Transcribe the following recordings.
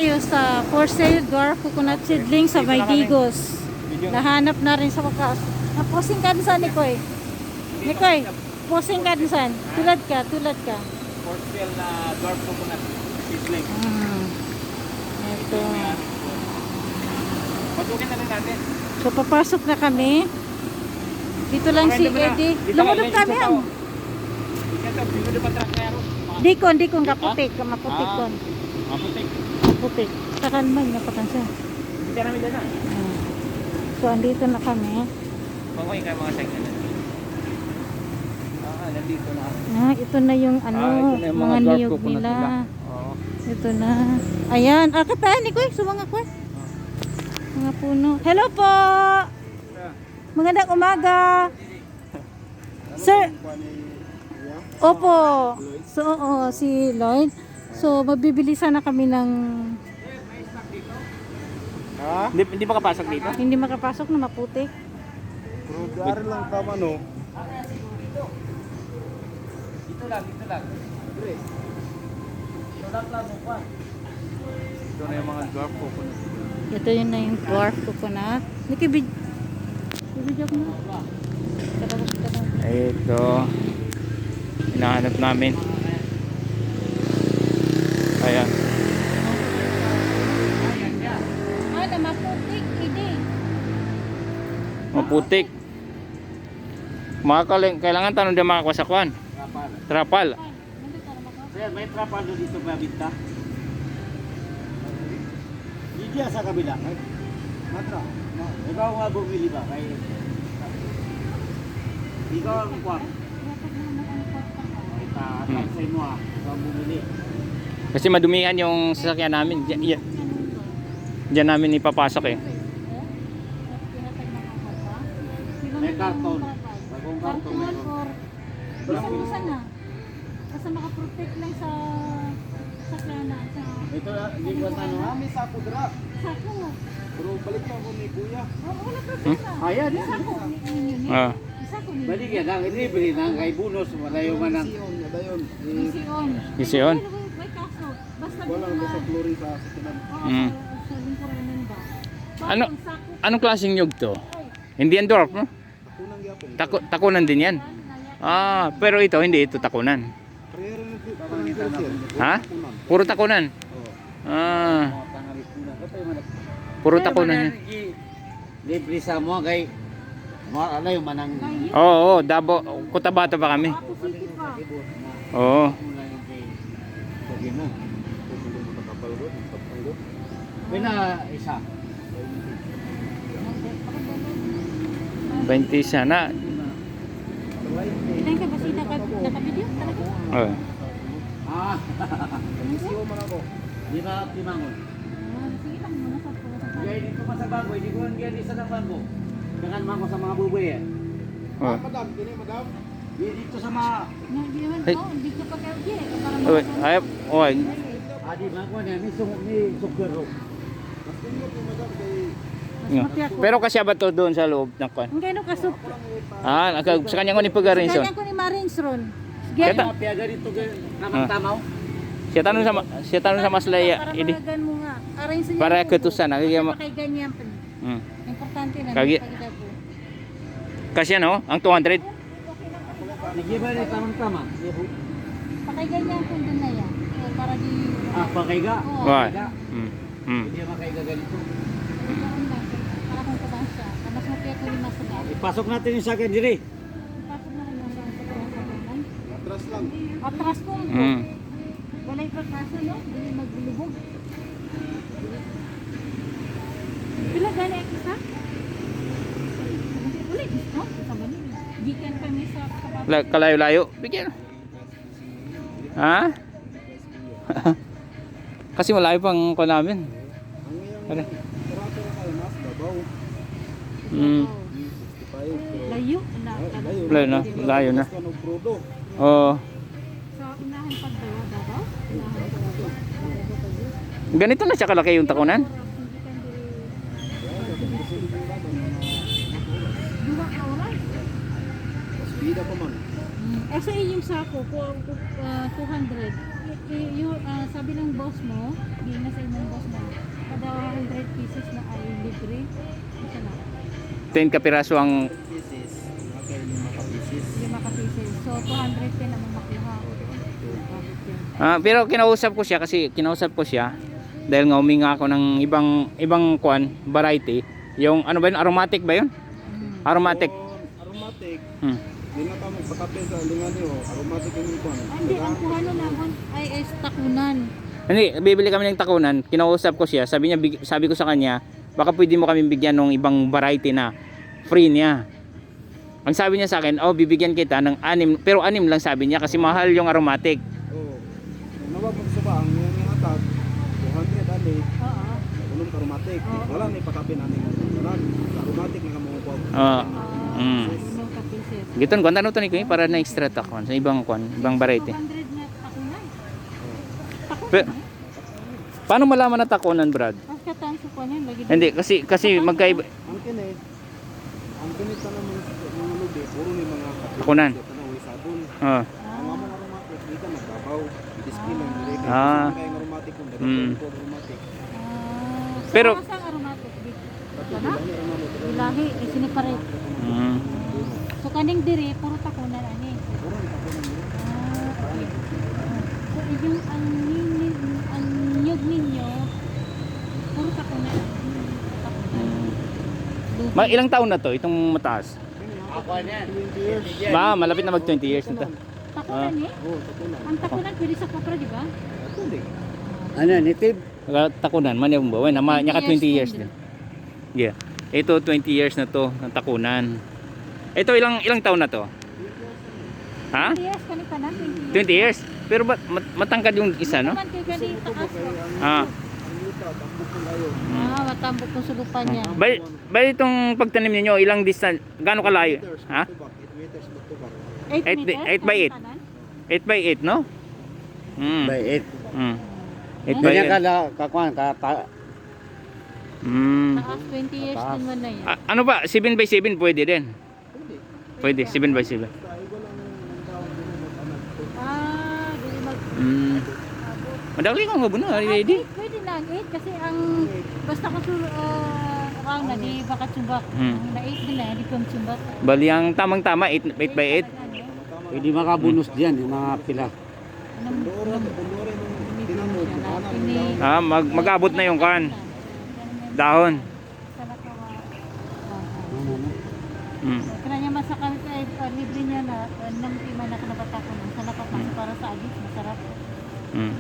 Tayo sa for sale dwarf coconut seedling sa Maydigos. Nahanap na rin sa wakas. Naposing ka din saan, Nikoy? Nikoy, posing ka din saan? Tulad ka. For sale na dwarf coconut seedling. Ito. Pasukin na rin natin. So, papasok na kami. Dito lang si Eddie. Lumulog kami yan. Dikon, kaputik. Maputik kon. Maputik. Maputik. Kakanman, napakansa. Hindi namin dyan na. So, andito na kami. Panguhin kayo mga segment. Nandito na. Ito na yung ano, ito na yung mga dwarf niyog coconut nila. Oo. Ito na. Ayan. Kataan, Nikoy. Sumanga ko. Mga puno. Hello po! Magandang umaga. Sir. Opo. So, si Lloyd. So, mabibili sana kami ng... Hindi pa kapasok dito? Hindi makapasok na maputi. Pero dari lang tama no. Dito lang. Ito na yung mga dwarf coconut. Ito yun na yung dwarf coconut. Bibidyo ko na. Ito. Hinahanap namin. Ayan. Na maputik. Hindi. Maputik. Kailangan tanong din mga kwasakwan. Trapal. Sir, may trapal dito ba binta? Hindi sa kabila. Matra. Ikaw nga bumili ba? Ikaw ang kuwan. Tansay mo ikaw ang bumili. Kasi madumihan yung sasakyan namin. Diyan namin ipapasok eh. May karton. Bagong karton meron. Bisan na. Basta makaprotect lang sa sakana. Ito na, hindi ko tanong. May sako dra. Sako. Pero balik ako ni kuya. Wala problema. Ayan. Sako. Ah. Sako. Balik yan. Ang libre na kay bonus. Wala yung manang. Ision. May kaso. Basta Walang basta flooring sa sakinan. Sa lingkuran ba? Ano? Anong klaseng nyug to? Hindi yan dwarf, no? Ako nang yapon. Takunan din yan. Pero ito hindi ito takunan. Prero na dito. Ha? Puro takunan. Puro takunan yan. Libre sa mo kay ano yung manang. Oo, Dabo, Cotabato pa kami. Oo. May na isa. 20 sana. Ilan ka ba si nakabidyo? Talaga? Oh. Siyo man ako. Di ba timangon? Sige lang muna sa po. Gaya dito pa sa bago, hindi ko yan isa ng bago. Dengan man ko sa mga buboy eh. Oh. Madam, kini madam. Dito sa mga Ay. Hindi ka pa kayo di. Oy, ay, oy. adi man ko niya ni sugaro. Pero kasi ba to doon sa loob ng kwan? Ang gano'n kasup. Sa kanya ko ni pagarin son. Kanya ko ni Marins Ron. Kaya Piaga dito namang tamaw. siya tanong sa maslaya Para idi. malagan mo nga. Arrange niya. Para ketusan Kaya kay ganyan pa. Hmm. Importante na. Kagi- Kasi ano, ang 200. Sige ba ni tamang-tama? Pakay ganyan po doon na yan. Para di... Pakaiga. Oo. Wa. Hindi makaiga ganito. Para kung kabang siya. Mas mapiyat ko rin masala. Ipasok natin yung sakin diri. Ipasok na rin yung sa Atras lang. Atras ko. Mm. Walay pagkasa, no? Hindi maglulubog. Pila gani ang isa? Ulit, no? Sama niyo. Gikan kami sa kababayan. Kalayo-layo. Bigyan. Ha? Kasi malayo pang ko namin. Ano? Layo. Layo na. Layo na. Oo. Sa unahan pagdawa daw? Ganito na siya kalaki yung takunan. Dua ka oras? Bida pa man. Sa inyong sako, 200. Sabi ng boss mo, hindi na sa inyong boss mo, pieces na ay libre. Ito na. 10 kapiraso ang Pieces. Mga kayo 5 pieces. 5 ka-pieces. So, 210 naman makuha. pero kinausap ko siya dahil nga huminga ako ng ibang variety. Yung ano ba yun? Aromatic ba yun? Aromatic. Aromatic. Hmm. Di na ka magpakapin sa lingan niyo. Aromatic yung ikon. Hindi, ang kuha na naman ay takunan. Hindi, bibili kami ng takunan. Kinausap ko siya. Sabi ko sa kanya, baka pwede mo kami bigyan ng ibang variety na free niya. Ang sabi niya sa akin, bibigyan kita ng 6, pero 6 lang sabi niya kasi mahal yung aromatic. Oo. Nawag magsaba ang yung atag. 200 ali. Oo. Unong aromatic. Wala ni pakapin ani. Wala. Aromatic nga mo ko. Mm. 5 ka-pieces. Giton kung ano to ni Kuya para na extra takon sa ibang variety. 200 na takunan. Pero, paano malaman na takunan, Brad? Ang katanso ko niyan, lagi Hindi kasi magkaiba Ang kini. Ang kini tanang mga lubi, puro ni mga takunan. tanaway sabon. Oh. Ang among aromatic dito nagbabaw. Display lang direct. Ah. Kay aromatic kung Mm. dagko aromatic. Pero- Pero ang aromatic dito. Kasi Wala? dili aromatic. Ilahi, siniparate. Mm. So kaning diri puro takunan ani. Puro ni takunan dito. Okay. So yung ang nyug ninyo puro takunan. Takunan. Ilang taon na to itong mataas? Ako yan. 20 years. Malapit na mag 20 years na to. Takunan eh. Oh, takunan. Ang takunan pwede sa kopra, di ba? Tuloy. Ano, native? Takunan man yung bawa na niya ka 20 years 20 din. Yeah. Ito 20 years na to ng takunan. Ito ilang taon na to? Ha? 20 years kanina na 20 years. Pero ba matangkad yung isa, no? Naman kay gani takas. Ah. Matambok kung sulupan niya. Ba itong pagtanim niyo ilang distance? Gaano kalayo? Ha? 8 8 meters? 8 by 8. 8 by 8, no? Mm. By 8. Mm. 8 by Kanya 8. kakuan ka Mm. Taas 20 years din man na yan. Ano ba? 7 by 7 pwede din. Pwede 7 by 7. Dili mag Mm. Madali kang mabuno, ready? Pwede na ang 8 kasi ang basta ka round na di baka tsumbak. Hmm. Ang na 8 din na di pang tsumbak. Bali ang tamang-tama 8 by 8. Pwede makabonus diyan yung mga pila. Mag-abot na yung kan. Dahon. Mm. Kanya masakal kay libre niya na nang tima na kanabata ko nang sa napapasa para sa agit masarap. Mm.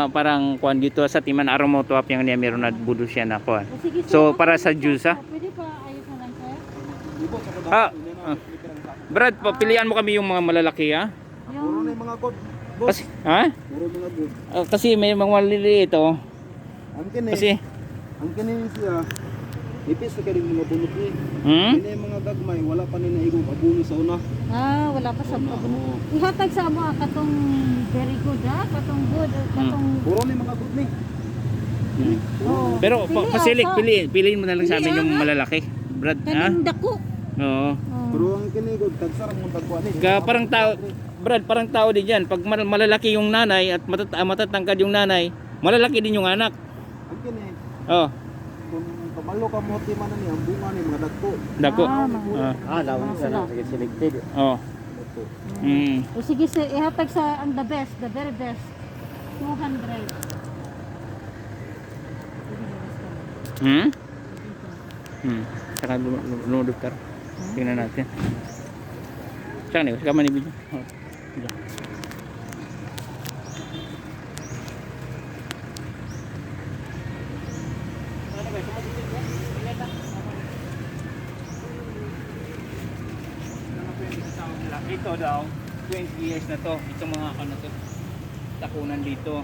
Parang kuan dito sa Timan Aromoto ap yang niya meron na budo siya na kuan. Sige, So sir, para sa juice ha. pwede pa ayos na lang sir. Brad, pilian mo kami yung mga malalaki ha. Puro na yung mga god. Kasi ha? Puro mga god. Kasi may mga maliliit oh. Ang kini. Kasi Ang kini siya. Ipis na kayo mga bunot ni. Kini yung mga gagmay, wala pa nila igong abuno sa una. Wala pa sa pabuno. Ihatag sa mo katong very good ha, katong good, katong Puro na yung mga god ni. oh. pero pasilik asa. piliin mo na lang sa amin yung malalaki. Brad ha? Kanang dako. Oo. Pero ang kini god, tagsarang mong tagkuan ni. Parang tao, Brad, parang tao din yan. Pag malalaki yung nanay at matatangkad yung nanay, malalaki din yung anak. Ang kini, Oh, kung kamalo ka mo ti man ni ang bunga ni mga dagko. dako. Lawang sila. sige selected. Oh. Mm. Sige sir, ihatag sa ang the best, the very best. 200. Hmm? Saka lumuduktar. Tingnan natin. Saka nih, saka man ibig. Oh. Ito daw, 20 years na to. Itong mga ano to, takunan dito.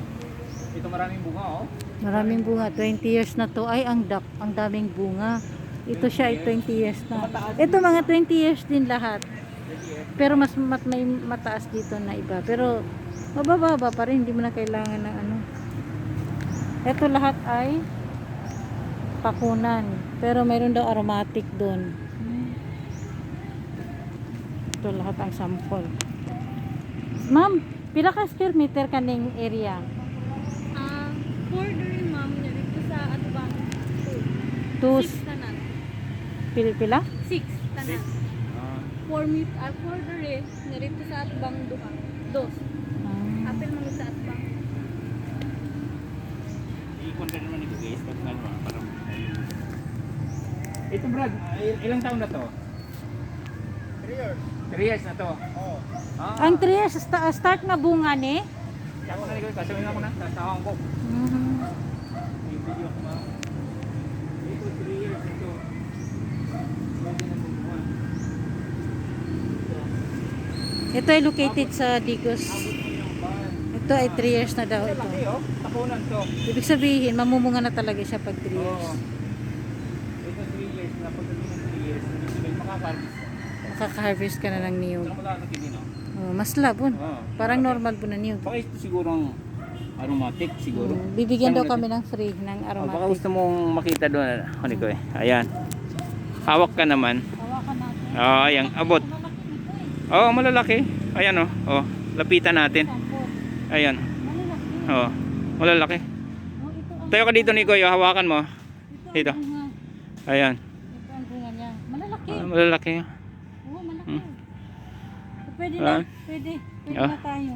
Ito maraming bunga oh. Maraming bunga, 20 years na to. Ay, ang daming bunga. Ito siya ay 20 years na. Ito mga 20 years din lahat. Pero may mataas dito na iba. Pero mababa pa rin, hindi mo na kailangan ng ano. Ito lahat ay takunan. Pero mayroon daw aromatic doon. Ito lahat ang sample. Ma'am, pila ka square meter kaning area? For the ma'am, dito sa Atuban, Tus. 6 tanan. Pila? 6 tanan. 4 dere narito sa atbang duha. 2. Apil man sa atbang. Ikon ka naman ito guys, para ito Brad, ilang taon na to? 3 years. 3 years na to. Oh. Ang 3 years start na bunga ni. Kaya ko na ikaw, kasawin ako na, sasawang ko. Yung video ko ba? Ito 3 years ito. Pwede na bumuha. Ito ay located sa Digos. Ito ay 3 years na daw ito. Laki oh, tapunan to. Ibig sabihin, mamumunga na talaga siya pag 3 years. Oo. Ito 3 years, napagdating ng 3 years, ibig sabihin makakarmis. Makaka-harvest ka na ng niyog. Saan mo lang natin no? Oh, mas labon. Oo. Parang normal po na niyog. Baka ito sigurong aromatic siguro. Bibigyan daw Saan mo kami ng free ng baka aromatic. gusto mong makita doon, ano ko eh. Ayan. Hawak ka naman. Hawakan natin. Oh, ayan, abot. Oh, malalaki. Ayan oh. Oh, lapitan natin. Ayan. Malalaki. Oh, malalaki. Oh, ito ang Tayo ka dito Nico, yo, hawakan mo. Dito. bunga. Ayan. Ito ang bunga niya. Malalaki. Malalaki. Oo, malaki. Hmm. Pwede Ah. na. Pwede. Pwede Ah. na tayo.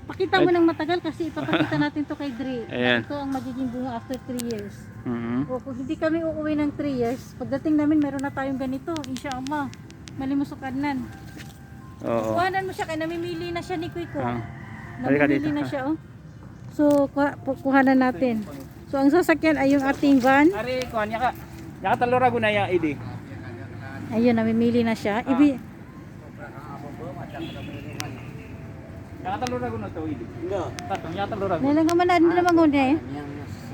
Pakita mo ng matagal kasi ipapakita natin to kay Dre. Ayan. Ito ang magiging bunga after 3 years. Mhm. O kung hindi kami uuwi ng 3 years, pagdating namin meron na tayong ganito. Inshallah. Malimusukanan. Oo. Kuhanan mo siya kaya namimili na siya ni Kuiko. Ah. Halika Namimili dito. na siya oh. So kuhanan natin. So ang sasakyan ay yung ating van. Ari, kuhan niya ka. Nakatalura ko na ya, idi. Ayun, namimili na siya. Nakatalura ko na to, idi. Nga. Tatong, nakatalura ko. Nilang kamanaan na naman ngun eh.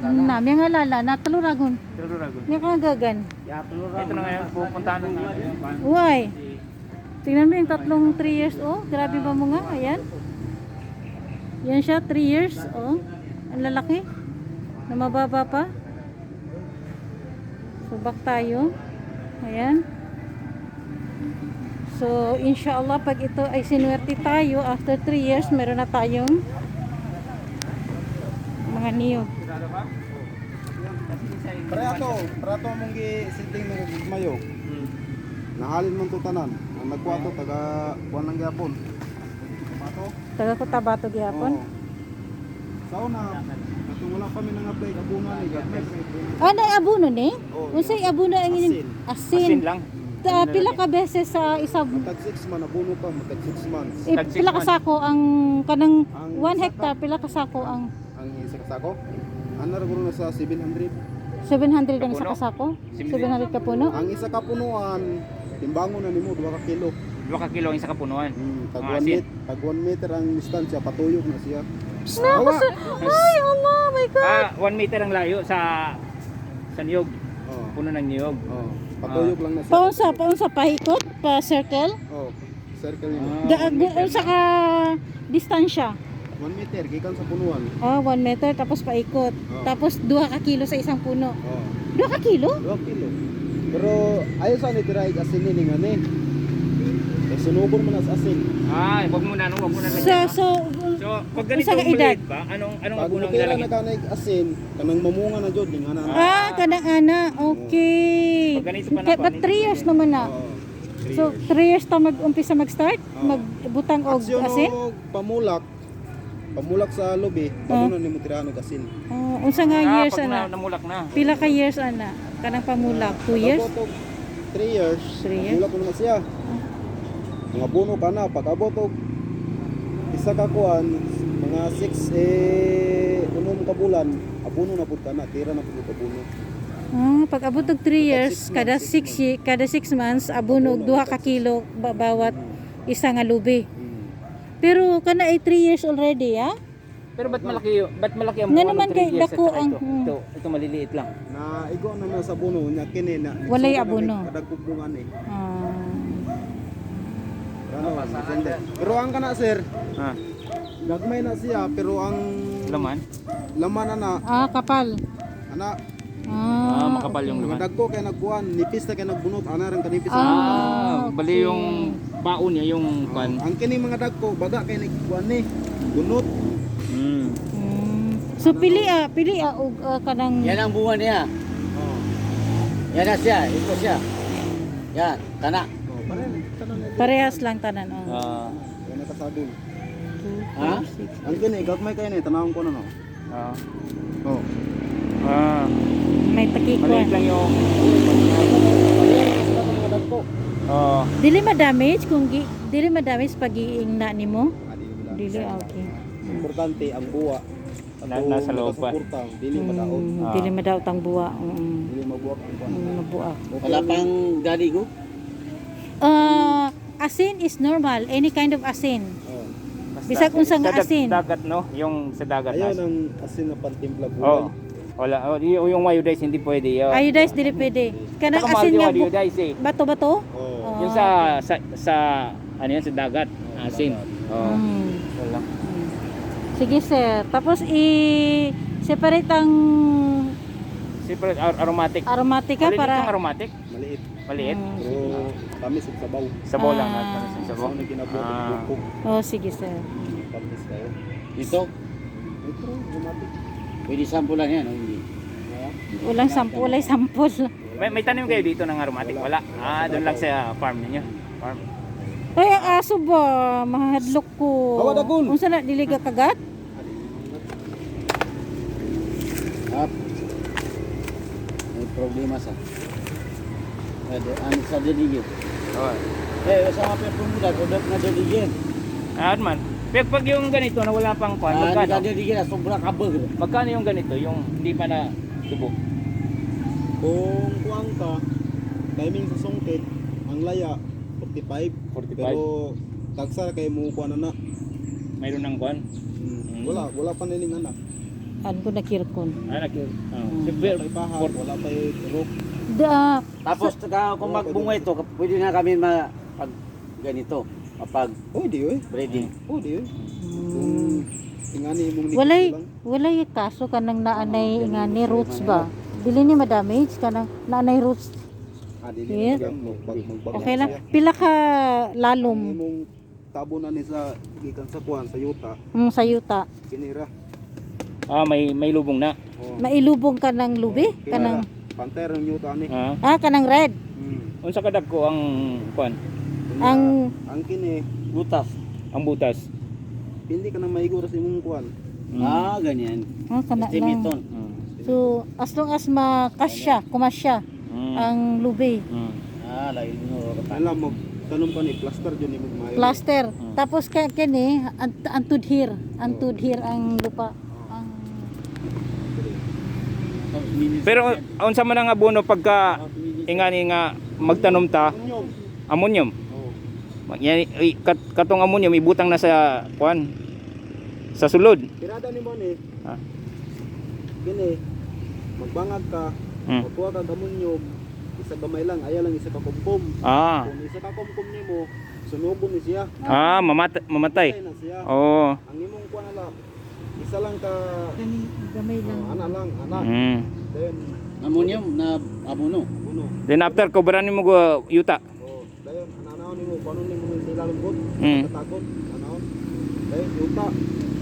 Na, miya nga lala, natuluragon. Talura ko. Miya ka gagan. Ito na ngayon, pupuntahan na natin. Uy. Tingnan mo yung tatlong 3 years oh. Grabe ba mo nga? Ayan. Yan siya, 3 years oh. Ang lalaki. Na mababa pa. So back tayo. Ayan. So inshallah pag ito ay sinuwerte tayo after 3 years meron na tayong mga niyog. Prato mong gi-sitting ng mayo. Nahalin mong tutanan. Ang nagkwato taga kuan lang gyapon. Tomato. Taga ko tabato gyapon. Oo. Sa una, ato wala pa mi nang apply abuna ni gagmay. Ano abuno ni? Oo. Unsay abuno ang inyong Asin asin? lang. Pila ka beses sa isang Matag 6 man abuno pa, matag 6 months. eh, pila ka sako ang kanang Ang 1 isa hectare pila ka sako ang Ang isa ka sako. Ano ra na sa 700. 700 ang isa Kapuno? ka sako? 700 ka puno? Ang isa ka punuan, timbangon na nimo 2 ka kilo. 2 ka kilo ang isa kapunuan. Tag Ah, 1 asin. meter, tag 1 meter ang distansya patuyok na siya. Naku, ay Allah, my God. 1 meter ang layo sa niyog. Oh. Puno ng niyog. Oh. Patuyok lang na siya. Paunsa pahikot, pa circle. Oh. Circle nimo. Unsa ka distansya? 1 meter gikan sa punuan. 1 meter tapos paikot. Oh. Tapos 2 ka kilo sa isang puno. Oh. 2 ka kilo? 2 kilo. Pero ayo sa ni tira asin ni ngani. Eh sunubon man as asin. Ay, wag mo na no, wag mo na. So, Pag ganito unsa ka edad? maliit ba? Anong Pag abunang mutira ilalagay? na kanay asin, kanang mamunga na jud ning ana. kanang ana. Okay. Pag ganito pa na, But 3 years naman na. Oh. So 3 years ta mag-umpisa mag-start, magbutang og Aksyon asin. og pamulak. Pamulak sa lobby, pamunan nimo tirahan og asin. Unsa nga years pag ana? namulak na. Pila ka years ana? Kanang pamulak 2 years? Pag-abot og 3 years. 3 years? Pamulak mo naman siya. Mga buno ka na pag abot og isa ka kuan, mga 6 unom ka bulan, abuno na pud ka na, tira na pud ka buno. Pag abot og 3 years, kada 6 months abunog 2 ka kilo bawat isa nga lubi. Pero kana ay 3 years already, ha? Pero ba't malaki ang Nga buwan naman ng 3 kay years at dako saka ang- ito maliliit lang. Na igo na sa buno nya kini na. Walay abono. Kadag kubungan eh. Ah, Ano, depende. Pero ang kana sir, Ah, gagmay na siya pero ang laman. laman na kapal. ana Makapal yung mga laman. dagko kay nagkuan, nipis na kay nagbunot, ana ran kanipis. Bali yung baon niya yung pan. Ang kini mga dagko baga kay nagkuan ni bunot. Mm. So pili og kanang Yan ang bunga niya. Oh. Yan na siya, ito siya. Yan, tanak. Oh, pare, tanan na. Parehas lang tanan. Oh. Yan na kasagol. Ha? Ang gani, gagmay kayo ni, tanawang ko na no. Oh. May Maliit takikuan. lang yung Dili ma-damage kung dili ma-damage pag iing na nimo. Dili okay. Importante ang buwa. Nasa loob pa. Nakasuportang, dili madaot. Dili madaot ang buwa. Dili mabuwak ang kuwan. Mabuak. Wala pang daddy ko. Asin is normal, any kind of asin. Oh. Bisag unsa nga asin. Dagat no, yung sa dagat. Ayun ang asin na pantimpla Oh. buwan. Wala, yung iodized hindi pwede. Iodized dili pwede. Kanang Saka mahal asin yung nga iodized eh. bato-bato. Oh. Yung sa ano yan, sa dagat, asin. Oh. Wala. Sige sir. Tapos separate ang Siyempre aromatic. aromatica Maliit yung para aromatic. Maliit. Maliit. Pero tamis ug sabaw. Sabaw lang Ah. natin sa sabaw. Ano ginabuhat Ah. ng bukog. Oh, sige sir. Tamis kayo. Ito, Ito, aromatic. pwede sample lang yan. o Hindi. Walang sample, walay sample. May tanim kayo dito ng aromatic? Wala. Doon lang sa farm ninyo. Farm. Ay, ang aso ba? Mahadlok ko. Hawa, dagol. Unsa na dili ka kagat? Up. May problema sa. Ano sa deligid. Oh. Sama pa yung muda, product na deligid. Man. Pag yung ganito na wala pang kwan, Hindi ka magkano? deligid na sobra kabag. Magkano yung ganito, yung hindi pa na tubo? Kung kuwang ka, timing sa sungkit, ang laya, 45. 45. Pero tagsa kay mo kuha na na. Mayroon ng kwan? Wala pa nining anak. Ano ko nakirkon? Nakil. Wala pa pahal, wala pa rook. Tapos kung magbunga ito, pwede na kami pag ganito, kapag Pwede eh. breeding. Pwede eh. Kung ingani imong Walay kaso kanang naanay ingani roots ba? Dili ni ma-damage kanang naanay roots. Dili Yes. magbagong Okay lang. Pila ka lalom Imong tabo na ni sa gikan sa kuan sa yuta, sa yuta. kinira. May lubong na. Oh. Mailubong ka ng lubi? Kinira. Kanang Panther ang yuta ni. kanang red. Unsa kadag ko ang kwan? Ang kini, Butas. Ang butas. hindi ka na maigura sa imong kuan. Ganyan. Kana lang. Timiton. So, as long as kumasya ang lubi. Lain mo. Alam mo, tanom ka ni plaster jud imong maayo. Plaster. Tapos kani antud here ang lupa. Ang Pero unsa man ang abono pagka ingani nga magtanom ta? Inyong. Ammonium. Oh. Yan katong ammonium ibutang na sa kwan. Sa sulod. Tirada ni mo ni. Ha? Kini, magbangag ka, magkuha ka gamunyog, isa gamay lang, aya lang isa ka kumkum. Kung isa ka kumkum nimo, sunugon ni siya. Mamatay. Patay na siya. Oo. Ang imong kuha na lang, isa lang ka, kani gamay lang. ana lang, anak. Then, Ammonium na abono. uno. Then after coveran nimo go yuta. Oh, dayon ananaon nimo, paano nimo yung sila lungkot, Mm. katakot, anaon. Dayon yuta.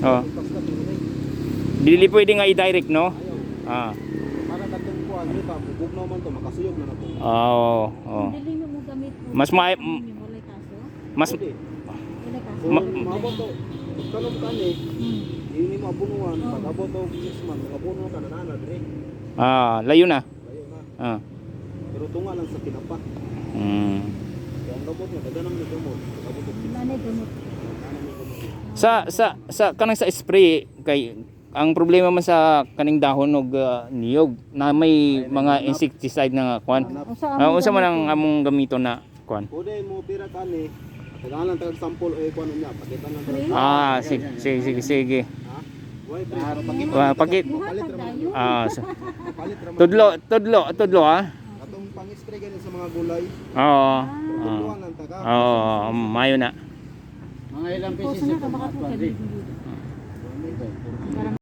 Oh. Ipas ka tinuli. Dili pwede nga i-direct no? Ayaw. Para katong kuha yuta, bugnaw man to, makasuyog na nato. Oo. Dili mo gamit. Mas walay kaso. mas Pwede. Walay kaso. Kung Ma- maabot to, pagkanom ka ni, hindi mo abunuan, pag abot to 6 months, abuno ka na nana, dire. layo na. Layo na. Pero tunga lang sa kinapa. Kaya ang gamot niya, daganang ni gamot. Abot to 6 Nanay gamot. Sa kanang sa spray kay ang problema man sa kaning dahon og niyog na may mga insecticide na kwan. Unsa man ang among gamiton na kwan? Pwede mo pira ka ni, tagaan lang tagag sample o kuan niya, pakita lang tagag. Sige. Ha? Why pre? Pakit. Palit ra man. Palit ra man. Tudlo Atong pang-spray gani sa mga gulay. Oo. Tutuan lang taga. Oo, mayo na. Mga ilang Puso pieces na ito, ka baka mga po 20. kani.